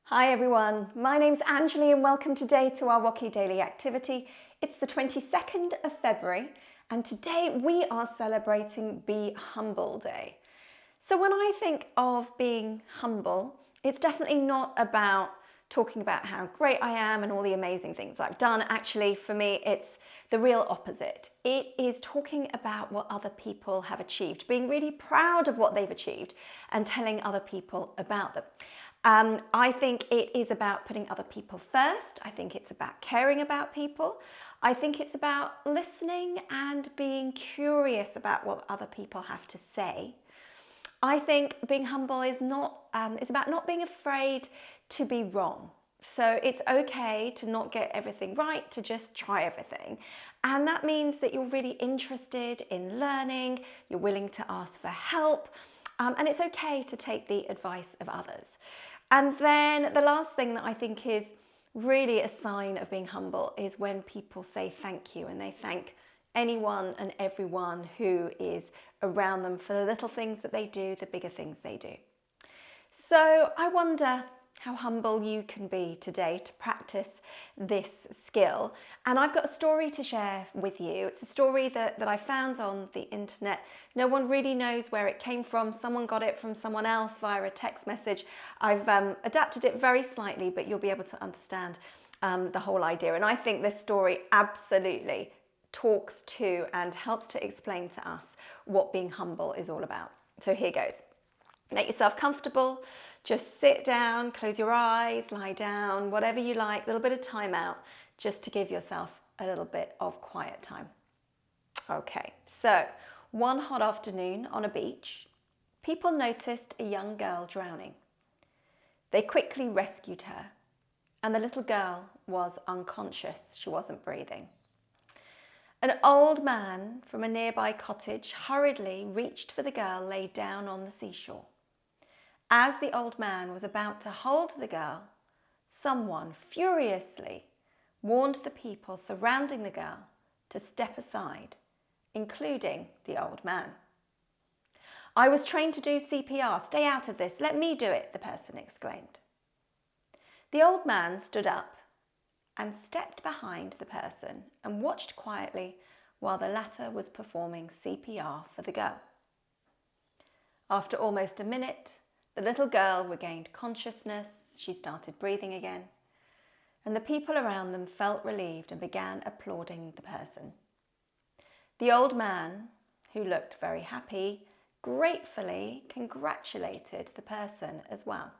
Hi everyone, my name's Anjli and welcome today to our WOCY Daily Activity. It's the 22nd of February and today we are celebrating Be Humble Day. So when I think of being humble, it's definitely not about talking about how great I am and all the amazing things I've done. Actually, for me, it's the real opposite. It is talking about what other people have achieved, being really proud of what they've achieved and telling other people about them. I think it is about putting other people first. I think it's about caring about people. I think it's about listening and being curious about what other people have to say. I think being humble is it's about not being afraid to be wrong. So it's okay to not get everything right, to just try everything. And that means that you're really interested in learning, you're willing to ask for help, and it's okay to take the advice of others. And then the last thing that I think is really a sign of being humble is when people say thank you and they thank anyone and everyone who is around them for the little things that they do, the bigger things they do. So I wonder how humble you can be today to practice this skill. And I've got a story to share with you. It's a story that I found on the internet. No one really knows where it came from. Someone got it from someone else via a text message. I've adapted it very slightly, but you'll be able to understand the whole idea. And I think this story absolutely talks to and helps to explain to us what being humble is all about. So here goes. Make yourself comfortable, just sit down, close your eyes, lie down, whatever you like, a little bit of time out, just to give yourself a little bit of quiet time. Okay, so one hot afternoon on a beach, people noticed a young girl drowning. They quickly rescued her, and the little girl was unconscious. She wasn't breathing. An old man from a nearby cottage hurriedly reached for the girl laid down on the seashore. As the old man was about to hold the girl, someone furiously warned the people surrounding the girl to step aside, including the old man. "I was trained to do CPR. Stay out of this. Let me do it," the person exclaimed. The old man stood up and stepped behind the person and watched quietly while the latter was performing CPR for the girl. After almost a minute, the little girl regained consciousness. She started breathing again, and the people around them felt relieved and began applauding the person. The old man, who looked very happy, gratefully congratulated the person as well.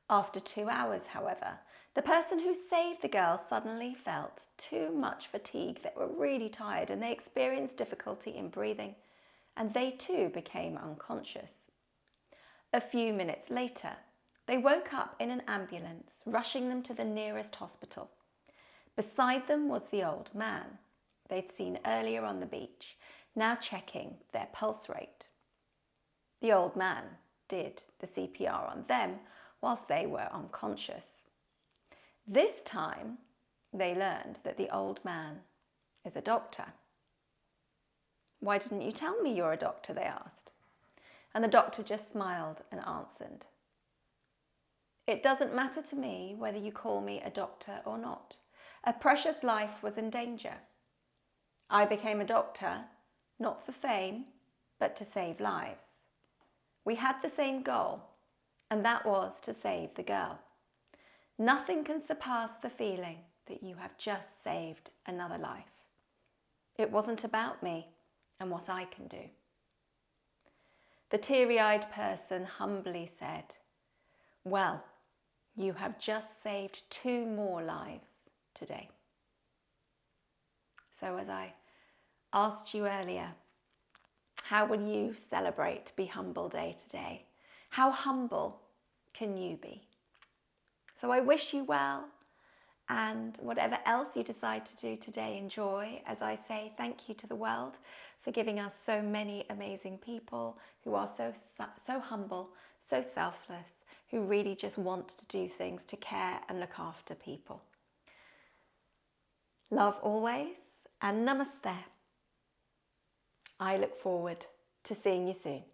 After 2 hours, however, the person who saved the girl suddenly felt too much fatigue. They were really tired and they experienced difficulty in breathing, and they too became unconscious. A few minutes later, they woke up in an ambulance, rushing them to the nearest hospital. Beside them was the old man they'd seen earlier on the beach, now checking their pulse rate. The old man did the CPR on them whilst they were unconscious. This time, they learned that the old man is a doctor. "Why didn't you tell me you're a doctor?" they asked. And the doctor just smiled and answered, "It doesn't matter to me whether you call me a doctor or not. A precious life was in danger. I became a doctor, not for fame, but to save lives. We had the same goal, and that was to save the girl. Nothing can surpass the feeling that you have just saved another life. It wasn't about me and what I can do." The teary-eyed person humbly said, "Well, you have just saved 2 more lives today." So as I asked you earlier, how will you celebrate Be Humble Day today? How humble can you be? So I wish you well, and whatever else you decide to do today, enjoy. As I say, thank you to the world for giving us so many amazing people who are so humble, so selfless, who really just want to do things to care and look after people. Love always, and Namaste. I look forward to seeing you soon.